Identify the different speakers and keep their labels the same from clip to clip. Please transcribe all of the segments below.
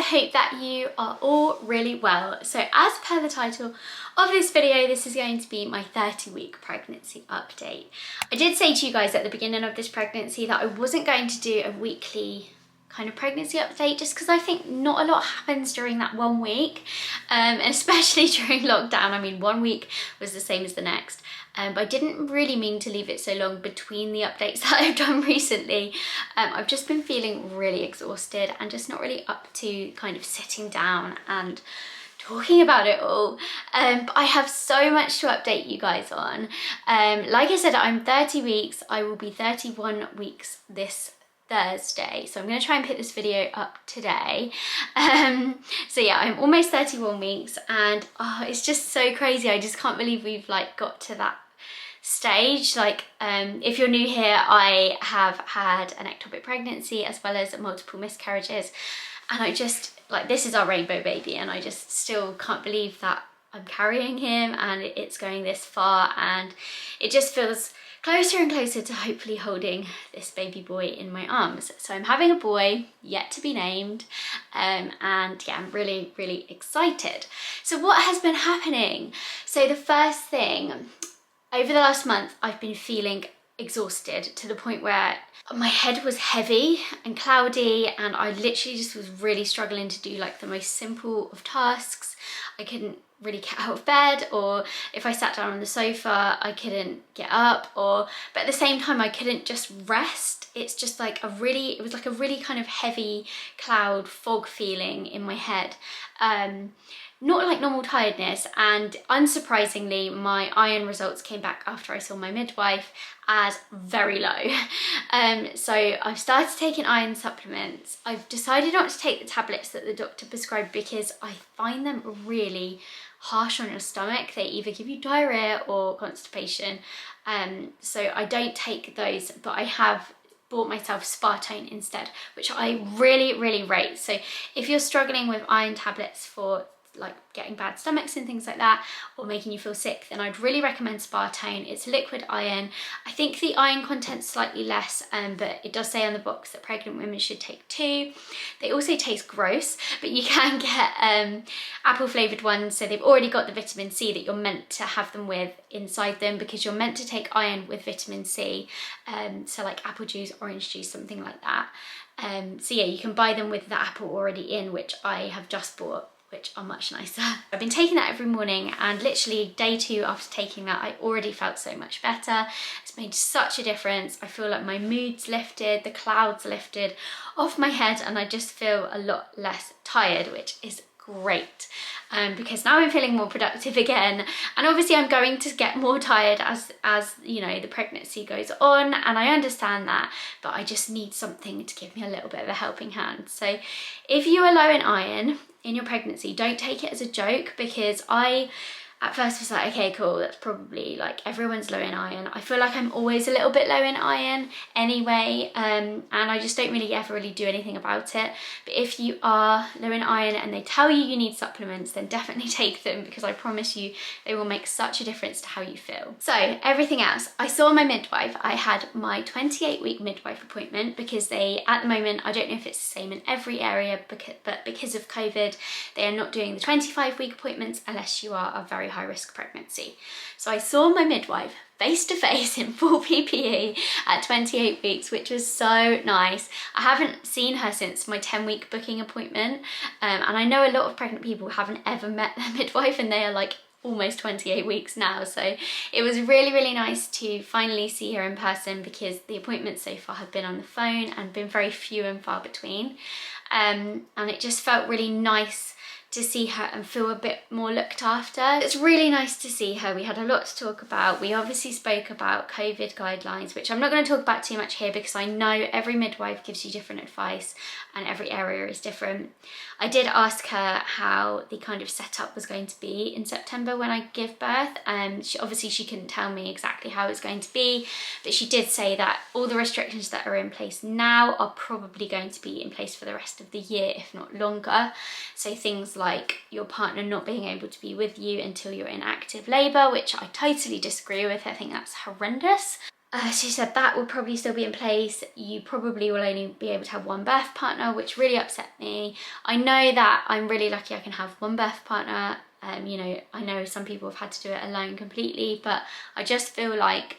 Speaker 1: hope that you are all really well. So as per the title of this video, this is going to be my 30-week pregnancy update. I did say to you guys at the beginning of this pregnancy that I wasn't going to do a weekly kind of pregnancy update, just because I think not a lot happens during that 1 week, and especially during lockdown. I mean, 1 week was the same as the next. But I didn't really mean to leave it so long between the updates that I've done recently. I've just been feeling really exhausted and just not really up to kind of sitting down and talking about it all. But I have so much to update you guys on. Like I said, I'm 30 weeks. I will be 31 weeks this Thursday, so I'm going to try and put this video up today. So yeah, I'm almost 31 weeks, and it's just so crazy. I just can't believe we've like got to that stage. Like, if you're new here, I have had an ectopic pregnancy as well as multiple miscarriages, and I just, like, this is our rainbow baby, and I just still can't believe that I'm carrying him and it's going this far, and it just feels closer and closer to hopefully holding this baby boy in my arms. So I'm having a boy, yet to be named, and yeah, I'm really, really excited. So what has been happening? So the first thing, over the last month, I've been feeling exhausted to the point where my head was heavy and cloudy, and I literally just was really struggling to do like the most simple of tasks. I couldn't really get out of bed, or if I sat down on the sofa I couldn't get up, but at the same time I couldn't just rest. It's just like it was like a really kind of heavy cloud fog feeling in my head. Not like normal tiredness, and unsurprisingly my iron results came back after I saw my midwife as very low. So I've started taking iron supplements. I've decided not to take the tablets that the doctor prescribed because I find them really harsh on your stomach. They either give you diarrhea or constipation, so I don't take those, but I have bought myself Spartone instead, which I really, really rate. So if you're struggling with iron tablets for like getting bad stomachs and things like that, or making you feel sick, then I'd really recommend Spartone. It's liquid iron. I think the iron content's slightly less, but it does say on the box that pregnant women should take 2. They also taste gross, but you can get apple flavoured ones, so they've already got the vitamin C that you're meant to have them with inside them, because you're meant to take iron with vitamin C, so like apple juice, orange juice, something like that. So yeah, you can buy them with the apple already in, which I have just bought, which are much nicer. I've been taking that every morning, and literally day 2 after taking that, I already felt so much better. It's made such a difference. I feel like my mood's lifted, the clouds lifted off my head, and I just feel a lot less tired, which is great, because now I'm feeling more productive again. And obviously I'm going to get more tired as you know, the pregnancy goes on, and I understand that, but I just need something to give me a little bit of a helping hand. So if you are low in iron in your pregnancy, don't take it as a joke, because I at first was like, okay, cool, that's probably like everyone's low in iron. I feel like I'm always a little bit low in iron anyway, and I just don't really ever really do anything about it. But if you are low in iron and they tell you you need supplements, then definitely take them, because I promise you they will make such a difference to how you feel. So everything else, I saw my midwife. I had my 28-week midwife appointment, because they, at the moment, I don't know if it's the same in every area, but because of COVID, they are not doing the 25-week appointments unless you are a very high risk pregnancy. So I saw my midwife face to face in full PPE at 28 weeks, which was so nice. I haven't seen her since my 10-week booking appointment, and I know a lot of pregnant people haven't ever met their midwife, and they are like almost 28 weeks now. So it was really, really nice to finally see her in person, because the appointments so far have been on the phone and been very few and far between, and it just felt really nice to see her and feel a bit more looked after. It's really nice to see her. We had a lot to talk about. We obviously spoke about COVID guidelines, which I'm not going to talk about too much here, because I know every midwife gives you different advice and every area is different. I did ask her how the kind of setup was going to be in September when I give birth, and obviously she couldn't tell me exactly how it's going to be, but she did say that all the restrictions that are in place now are probably going to be in place for the rest of the year, if not longer. So things like your partner not being able to be with you until you're in active labour, which I totally disagree with. I think that's horrendous. She said that will probably still be in place. You probably will only be able to have one birth partner, which really upset me. I know that I'm really lucky I can have one birth partner. You know, I know some people have had to do it alone completely, but I just feel like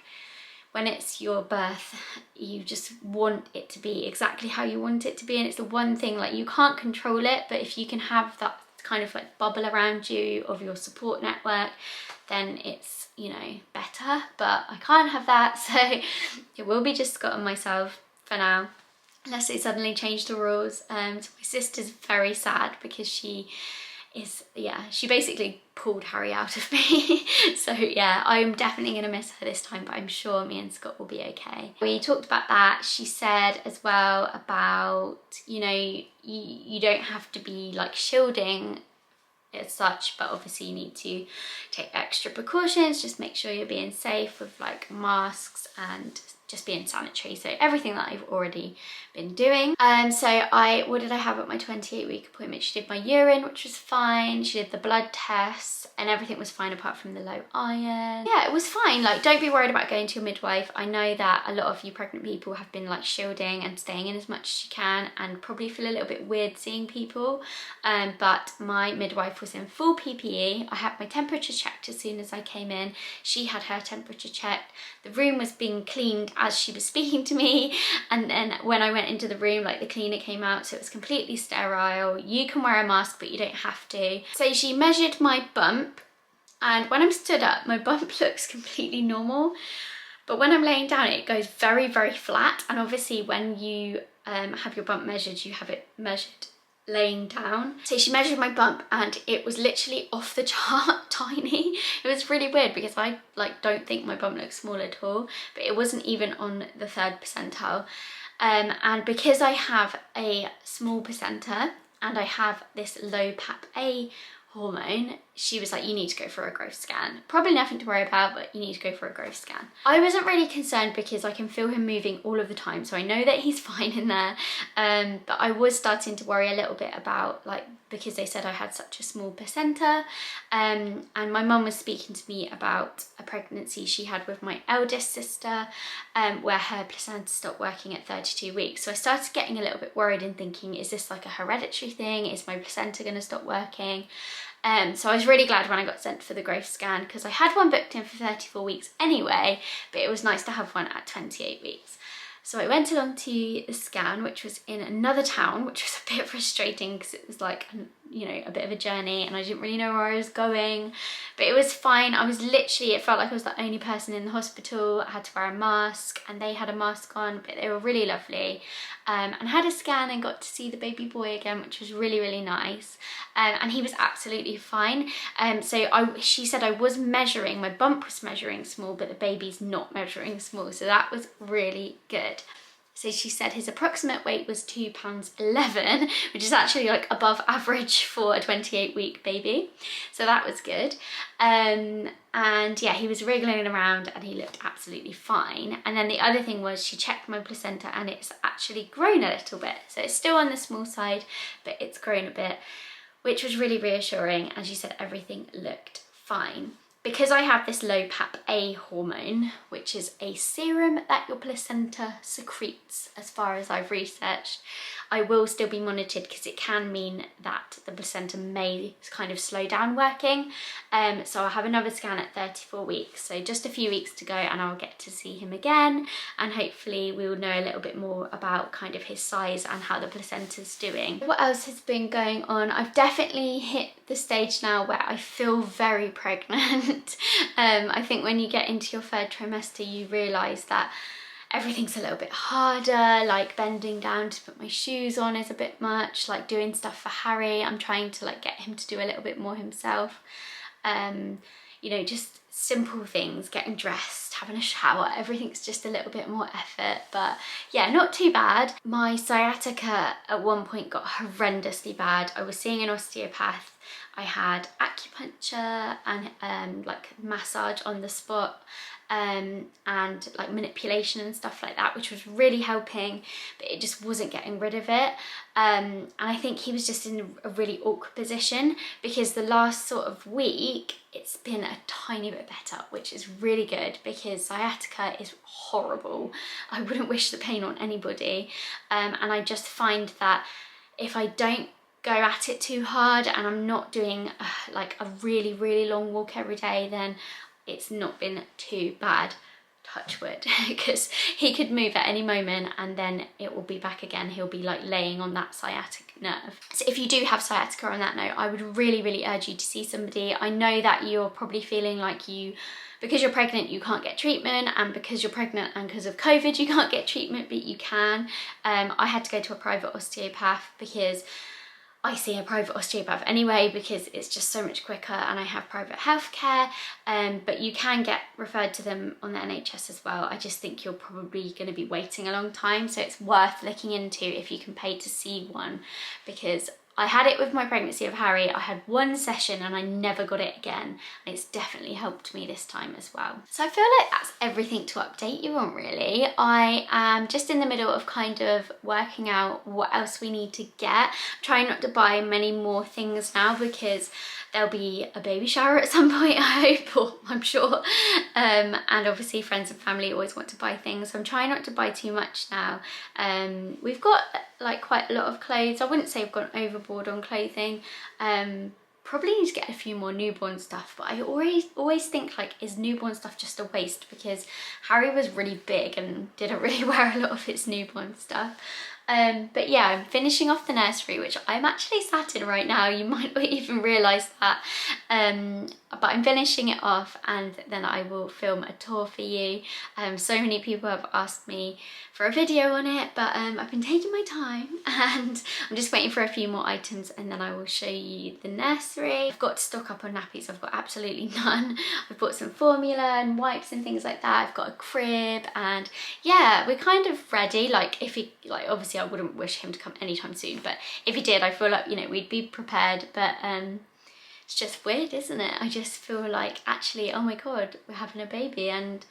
Speaker 1: when it's your birth, you just want it to be exactly how you want it to be, and it's the one thing, like, you can't control it, but if you can have that kind of like bubble around you of your support network, then it's, you know, better. But I can't have that, so it will be just Scott and myself for now, unless they suddenly change the rules. So my sister's very sad because she basically pulled Harry out of me. So yeah, I'm definitely gonna miss her this time, but I'm sure me and Scott will be okay. We talked about that. She said as well about, you know, you don't have to be like shielding as such, but obviously you need to take extra precautions. Just make sure you're being safe with like masks and just being sanitary. So everything that I've already been doing. So what did I have at my 28-week appointment? She did my urine, which was fine. She did the blood tests and everything was fine apart from the low iron. Yeah, it was fine. Like, don't be worried about going to your midwife. I know that a lot of you pregnant people have been like shielding and staying in as much as you can and probably feel a little bit weird seeing people. But my midwife was in full PPE. I had my temperature checked as soon as I came in. She had her temperature checked. The room was being cleaned as she was speaking to me, and then when I went into the room, like, the cleaner came out, so it was completely sterile. You can wear a mask but you don't have to. So she measured my bump, and when I'm stood up my bump looks completely normal, but when I'm laying down it goes very, very flat. And obviously when you have your bump measured, you have it measured laying down. So she measured my bump and it was literally off the chart tiny. It was really weird because I like don't think my bump looks small at all, but it wasn't even on the 3rd percentile. And because I have a small placenta and I have this low Papp hormone, she was like, you need to go for a growth scan. Probably nothing to worry about, but you need to go for a growth scan. I wasn't really concerned because I can feel him moving all of the time, so I know that he's fine in there. But I was starting to worry a little bit about, like, because they said I had such a small placenta. And my mum was speaking to me about a pregnancy she had with my eldest sister, where her placenta stopped working at 32 weeks. So I started getting a little bit worried and thinking, is this like a hereditary thing? Is my placenta going to stop working? So I was really glad when I got sent for the growth scan, because I had one booked in for 34 weeks anyway, but it was nice to have one at 28 weeks. So I went along to the scan, which was in another town, which was a bit frustrating because it was like, you know, a bit of a journey and I didn't really know where I was going, but it was fine. I was literally, it felt like I was the only person in the hospital. I had to wear a mask and they had a mask on, but they were really lovely. And I had a scan and got to see the baby boy again, which was really, really nice. And he was absolutely fine. She said I was measuring, my bump was measuring small, but the baby's not measuring small. So that was really good. So she said his approximate weight was £2.11, which is actually like above average for a 28-week baby. So that was good. And yeah, he was wriggling around and he looked absolutely fine. And then the other thing was she checked my placenta and it's actually grown a little bit. So it's still on the small side, but it's grown a bit, which was really reassuring. And she said everything looked fine. Because I have this low Papp hormone, which is a serum that your placenta secretes, as far as I've researched, I will still be monitored because it can mean that the placenta may kind of slow down working. So I'll have another scan at 34 weeks. So just a few weeks to go and I'll get to see him again. And hopefully we will know a little bit more about kind of his size and how the placenta's doing. What else has been going on? I've definitely hit the stage now where I feel very pregnant. I think when you get into your 3rd trimester, you realise that everything's a little bit harder, like bending down to put my shoes on is a bit much, like doing stuff for Harry. I'm trying to like get him to do a little bit more himself. You know, just simple things, getting dressed, having a shower, everything's just a little bit more effort, but yeah, not too bad. My sciatica at one point got horrendously bad. I was seeing an osteopath I had acupuncture and like massage on the spot, and like manipulation and stuff like that, which was really helping, but it just wasn't getting rid of it. And I think he was just in a really awkward position, because the last sort of week it's been a tiny bit better, which is really good, because sciatica is horrible. I wouldn't wish the pain on anybody, and I just find that if I don't go at it too hard and I'm not doing like a really long walk every day, then it's not been too bad, touch wood, because he could move at any moment and then it will be back again. He'll be like laying on that sciatic nerve. So if you do have sciatica, on that note, I would really urge you to see somebody. I know that you're probably feeling like because you're pregnant you can't get treatment, and because you're pregnant and because of COVID you can't get treatment, but you can. I had to go to a private osteopath, because I see a private osteopath anyway, because it's just so much quicker, and I have private healthcare, but you can get referred to them on the NHS as well. I just think you're probably going to be waiting a long time, so it's worth looking into if you can pay to see one, because I had it with my pregnancy of Harry. I had one session and I never got it again. And it's definitely helped me this time as well. So I feel like that's everything to update you on, really. I am just in the middle of kind of working out what else we need to get. I'm trying not to buy many more things now, because there'll be a baby shower at some point, I hope, or I'm sure. And obviously friends and family always want to buy things, so I'm trying not to buy too much now. We've got like quite a lot of clothes. I wouldn't say I've gone overboard on clothing. Probably need to get a few more newborn stuff, but I always think, like, is newborn stuff just a waste? Because Harry was really big and didn't really wear a lot of his newborn stuff. But yeah, I'm finishing off the nursery, which I'm actually sat in right now. You might not even realise that. But I'm finishing it off, and then I will film a tour for you. So many people have asked me for a video on it, but I've been taking my time, and I'm just waiting for a few more items, and then I will show you the nursery. I've got to stock up on nappies. I've got absolutely none. I've bought some formula and wipes and things like that. I've got a crib, and yeah, we're kind of ready. Like, if he, like, obviously I wouldn't wish him to come anytime soon, but if he did, I feel like, you know, we'd be prepared. But it's just weird, isn't it? I just feel like, actually, oh my god, we're having a baby, and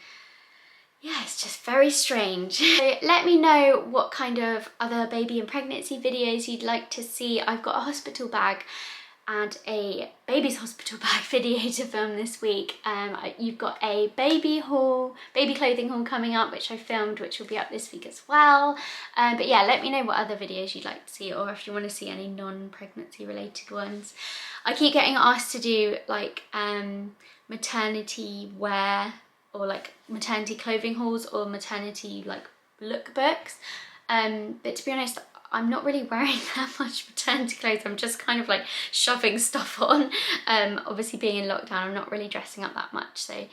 Speaker 1: yeah, it's just very strange. So let me know what kind of other baby and pregnancy videos you'd like to see. I've got a hospital bag and a baby's hospital bag video to film this week. You've got a baby clothing haul coming up, which I filmed, which will be up this week as well. But yeah, let me know what other videos you'd like to see, or if you want to see any non-pregnancy related ones. I keep getting asked to do like maternity wear, or like maternity clothing hauls, or maternity like lookbooks. But to be honest, I'm not really wearing that much maternity clothes. I'm just kind of like shoving stuff on. Obviously being in lockdown, I'm not really dressing up that much, so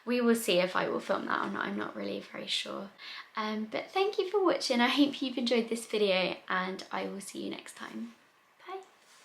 Speaker 1: we will see if I will film that or not. I'm not really very sure. But thank you for watching. I hope you've enjoyed this video, and I will see you next time.